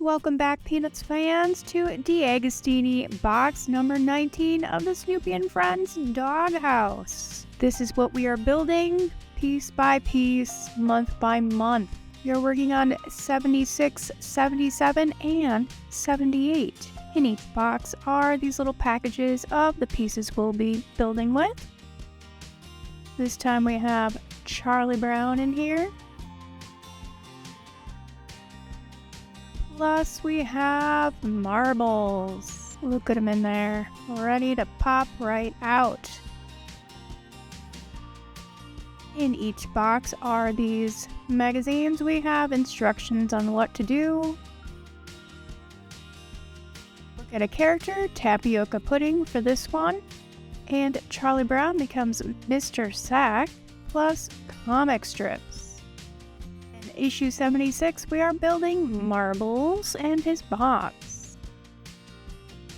Welcome back, Peanuts fans, to DeAgostini box number 19 of the Snoopy and Friends Doghouse. This is what we are building piece by piece, month by month. We are working on 76, 77, and 78. In each box are these little packages of the pieces we'll be building with. This time we have Charlie Brown in here. Plus we have marbles. Look at them in there, ready to pop right out. In each box are these magazines. We have instructions on what to do. Look at a character, tapioca pudding for this one. And Charlie Brown becomes Mr. Sack, plus comic strips. In issue 76, we are building Marbles and his box.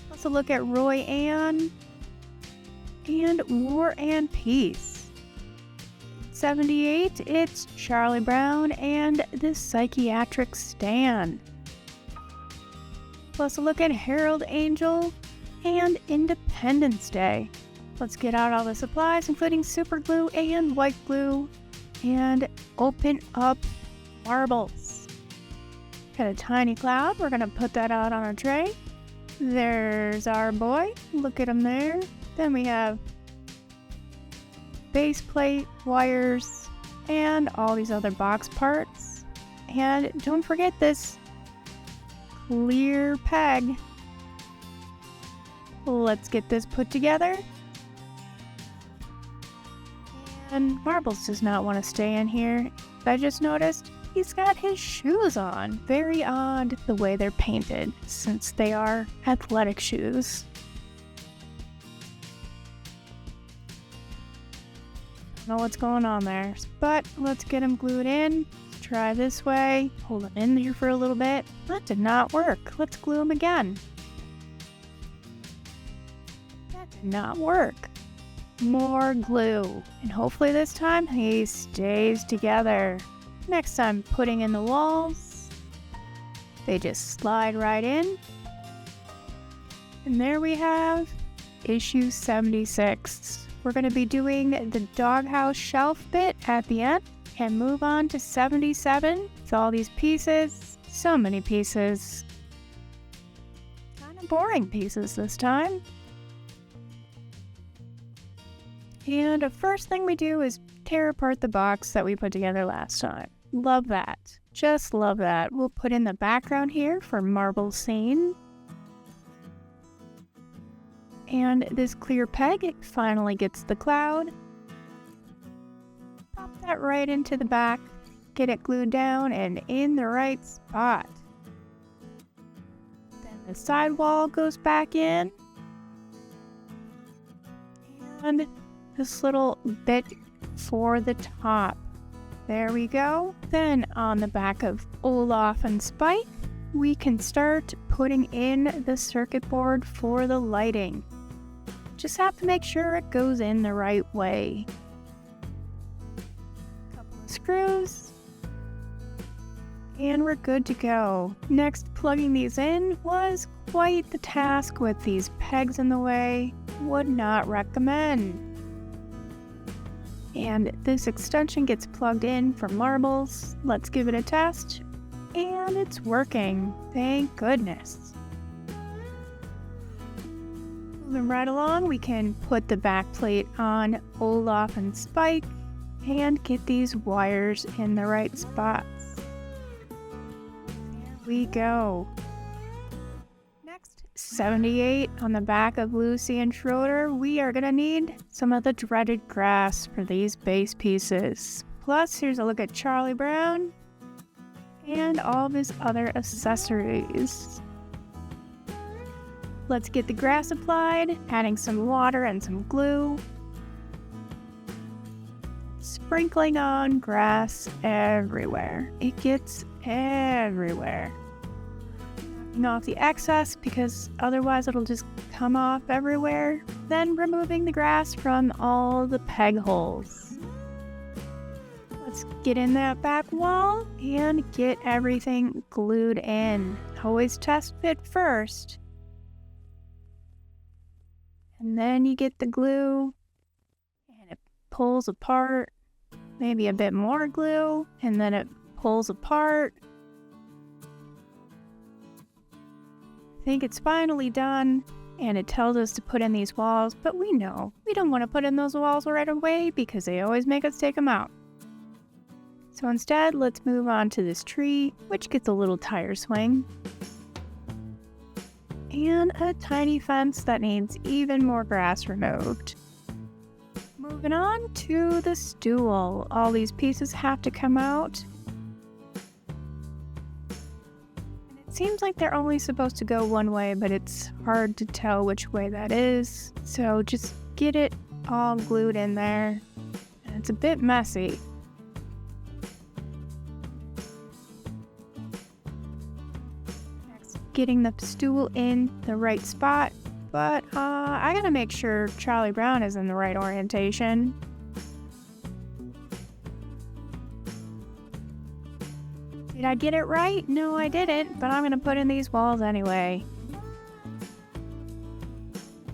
Let's look at Roy Ann and War and Peace. 78, it's Charlie Brown and the psychiatric stand. Plus a look at Harold Angel and Independence Day. Let's get out all the supplies, including super glue and white glue, and open up marbles. Got a tiny cloud. We're gonna put that out on a tray. There's our boy. Look at him there. Then we have base plate, wires, and all these other box parts. And don't forget this clear peg. Let's get this put together. And Marbles does not want to stay in here. I just noticed he's got his shoes on. Very odd the way they're painted, since they are athletic shoes. Don't know what's going on there, but let's get him glued in. Try this way. Hold him in here for a little bit. That did not work. Let's glue him again. That did not work. More glue. And hopefully this time he stays together. Next time putting in the walls. They just slide right in. And there we have issue 76. We're going to be doing the Doghouse shelf bit at the end and move on to 77. It's all these pieces. So many pieces. Kind of boring pieces this time. And the first thing we do is tear apart the box that we put together last time. Love that. Just love that. We'll put in the background here for Marble Scene. And this clear peg, it finally gets the cloud. Pop that right into the back. Get it glued down and in the right spot. Then the sidewall goes back in. And this little bit for the top. There we go. Then on the back of Olaf and Spike, we can start putting in the circuit board for the lighting. Just have to make sure it goes in the right way. Couple of screws. And we're good to go. Next, plugging these in was quite the task with these pegs in the way. Would not recommend. And this extension gets plugged in for Marbles. Let's give it a test. And it's working. Thank goodness. Moving right along, we can put the back plate on Olaf and Spike and get these wires in the right spots. There we go. Next, 78 on the back of Lucy and Schroeder. We are gonna need some of the dreaded grass for these base pieces. Plus, here's a look at Charlie Brown and all of his other accessories. Let's get the grass applied, adding some water and some glue. Sprinkling on grass everywhere. It gets everywhere. Knocking off the excess because otherwise it'll just come off everywhere. Then removing the grass from all the peg holes. Let's get in that back wall and get everything glued in. Always test fit first. And then you get the glue, and it pulls apart. Maybe a bit more glue, and then it pulls apart. I think it's finally done, and it tells us to put in these walls, but we know we don't want to put in those walls right away because they always make us take them out. So instead, let's move on to this tree, which gets a little tire swing. And a tiny fence that needs even more grass removed. Moving on to the stool. All these pieces have to come out. And it seems like they're only supposed to go one way, but it's hard to tell which way that is. So just get it all glued in there. And it's a bit messy. Next, getting the stool in the right spot. But I gotta make sure Charlie Brown is in the right orientation. Did I get it right? No, I didn't, but I'm gonna put in these walls anyway.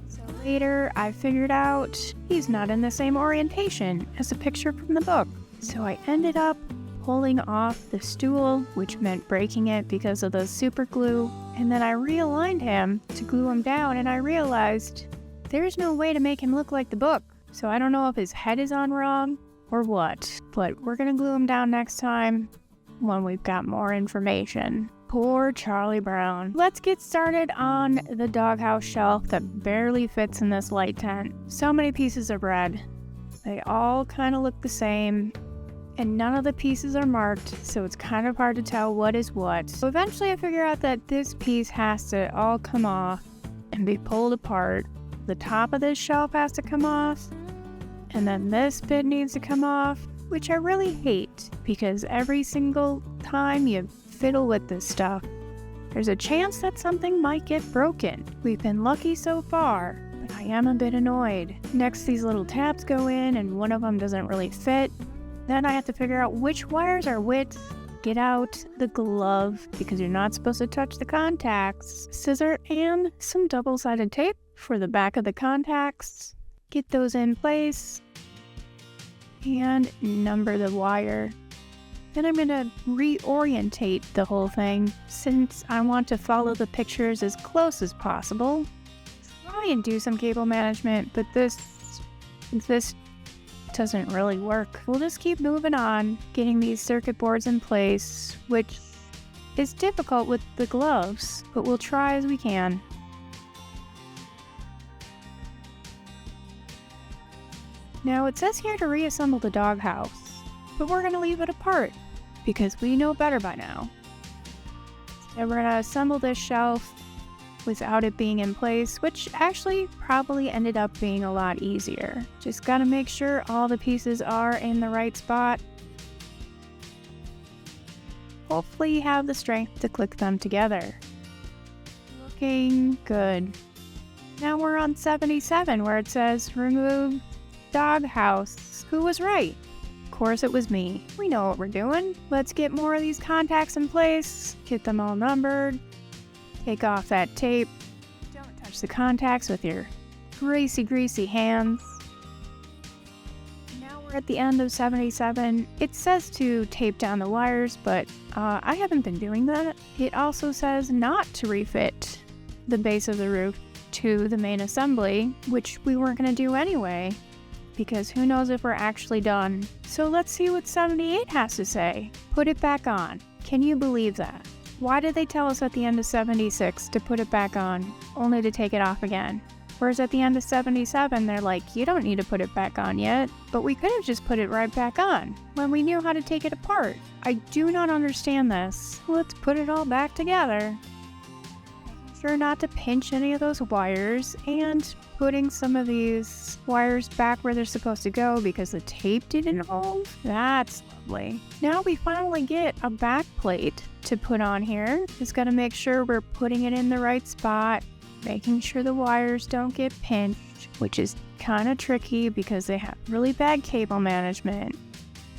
So later, I figured out he's not in the same orientation as the picture from the book. So I ended up pulling off the stool, which meant breaking it because of the super glue. And then I realigned him to glue him down, and I realized there's no way to make him look like the book. So I don't know if his head is on wrong or what, but we're gonna glue him down next time when we've got more information. Poor Charlie Brown. Let's get started on the doghouse shelf that barely fits in this light tent. So many pieces of bread. They all kind of look the same. And none of the pieces are marked, so it's kind of hard to tell what is what. So eventually I figure out that this piece has to all come off and be pulled apart. The top of this shelf has to come off, and then this bit needs to come off, which I really hate because every single time you fiddle with this stuff, there's a chance that something might get broken. We've been lucky so far, but I am a bit annoyed. Next, these little tabs go in, and one of them doesn't really fit. Then I have to figure out which wires are which. Get out the glove because you're not supposed to touch the contacts. Scissor and some double-sided tape for the back of the contacts. Get those in place and number the wire. Then I'm gonna reorientate the whole thing since I want to follow the pictures as close as possible. Try and do some cable management, but this doesn't really work. We'll just keep moving on, getting these circuit boards in place, which is difficult with the gloves, but we'll try as we can. Now it says here to reassemble the doghouse, but we're gonna leave it apart because we know better by now. And we're gonna assemble this shelf without it being in place, which actually probably ended up being a lot easier. Just gotta make sure all the pieces are in the right spot. Hopefully you have the strength to click them together. Looking good. Now we're on 77 where it says remove doghouse. Who was right? Of course it was me. We know what we're doing. Let's get more of these contacts in place, get them all numbered. Take off that tape. Don't touch the contacts with your greasy hands. Now we're at the end of 77. It says to tape down the wires, but I haven't been doing that. It also says not to refit the base of the roof to the main assembly, which we weren't going to do anyway, because who knows if we're actually done. So let's see what 78 has to say. Put it back on. Can you believe that? Why did they tell us at the end of 76 to put it back on, only to take it off again? Whereas at the end of 77, they're like, you don't need to put it back on yet, but we could have just put it right back on when we knew how to take it apart. I do not understand this. Let's put it all back together. Making sure not to pinch any of those wires and putting some of these wires back where they're supposed to go because the tape didn't hold. That's lovely. Now we finally get a back plate to put on here. Just gotta make sure we're putting it in the right spot, making sure the wires don't get pinched, which is kind of tricky because they have really bad cable management.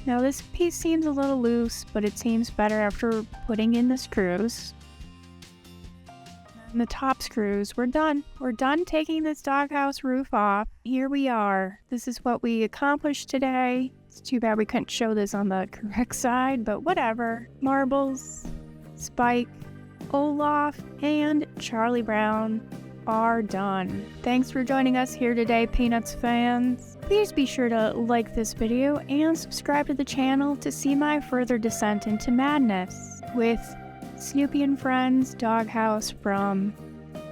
Now this piece seems a little loose, but it seems better after putting in the screws. And the top screws, we're done. We're done taking this doghouse roof off. Here we are. This is what we accomplished today. It's too bad we couldn't show this on the correct side, but whatever. Marbles, Spike, Olaf, and Charlie Brown are done. Thanks for joining us here today, Peanuts fans. Please be sure to like this video and subscribe to the channel to see my further descent into madness with Snoopy and Friends Doghouse from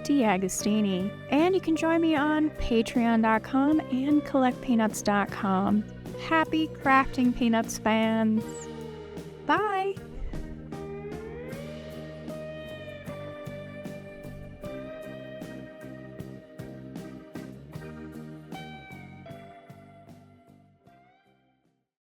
DeAgostini. And you can join me on Patreon.com and CollectPeanuts.com. Happy crafting, Peanuts fans. Bye!